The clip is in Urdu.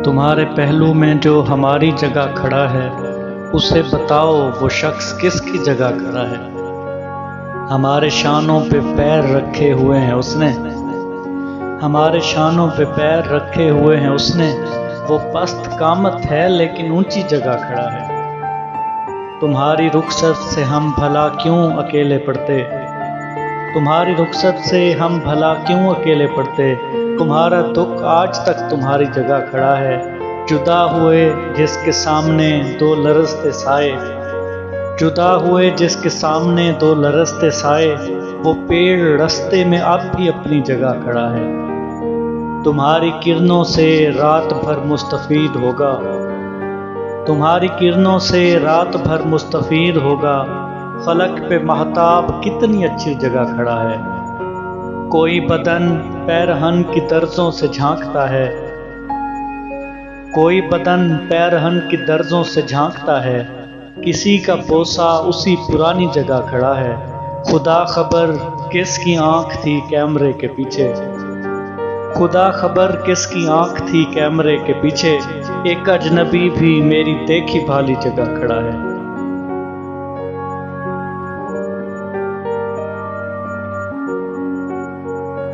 تمہارے پہلو میں جو ہماری جگہ کھڑا ہے، اسے بتاؤ وہ شخص کس کی جگہ کھڑا ہے۔ ہمارے شانوں پہ پیر رکھے ہوئے ہیں اس نے، ہمارے شانوں پہ پیر رکھے ہوئے ہیں اس نے، وہ پست قامت ہے لیکن اونچی جگہ کھڑا ہے۔ تمہاری رخصت سے ہم بھلا کیوں اکیلے پڑتے، تمہاری رخصت سے ہم بھلا کیوں اکیلے پڑتے، تمہارا دکھ آج تک تمہاری جگہ کھڑا ہے۔ جدا ہوئے جس کے سامنے دو لرزتے سائے، جدا ہوئے جس کے سامنے دو لرزتے سائے، وہ پیڑ رستے میں اب بھی اپنی جگہ کھڑا ہے۔ تمہاری کرنوں سے رات بھر مستفید ہوگا، تمہاری کرنوں سے رات بھر مستفید ہوگا، فلک پہ مہتاب کتنی اچھی جگہ کھڑا ہے۔ کوئی بدن پیرہن کی درزوں سے جھانکتا ہے، کوئی بدن پیرہن کی درزوں سے جھانکتا ہے، کسی کا بوسہ اسی پرانی جگہ کھڑا ہے۔ خدا خبر کس کی آنکھ تھی کیمرے کے پیچھے، خدا خبر کس کی آنکھ تھی کیمرے کے پیچھے، ایک اجنبی بھی میری دیکھی بھالی جگہ کھڑا ہے۔